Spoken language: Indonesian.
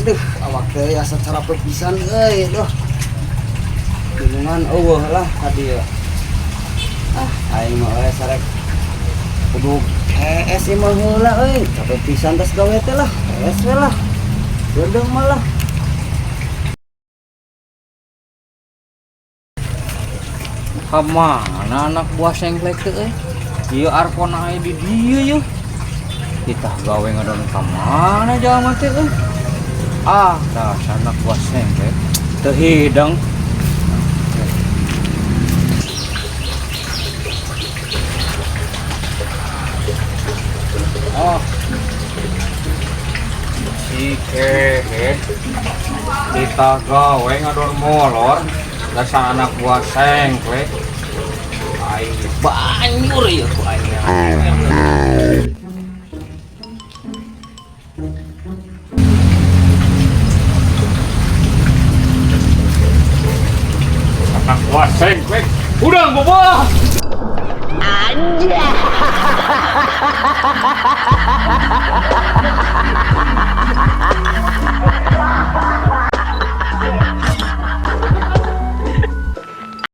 Aduh, awak teh asa cara pisan euy, duh. Bingungan eueuh lah tadi ya. Aing mah we sarek kudu es mah heula euy. Capek pisan tos gawe teh lah. Es we lah. Gedeung mah lah. Kamana anak buah sengklek teh euy? Ieu arpona aya di dieu yeuh. Kita gawe ngadon kamana jalma teh euy? Dasar anak buah sengklek teu hidang. Si kehe kita gawe ngadon molor dasar anak buah sengklek. Aing banyur ya ku aing. Anak buah sengklek udang boboh. Aja.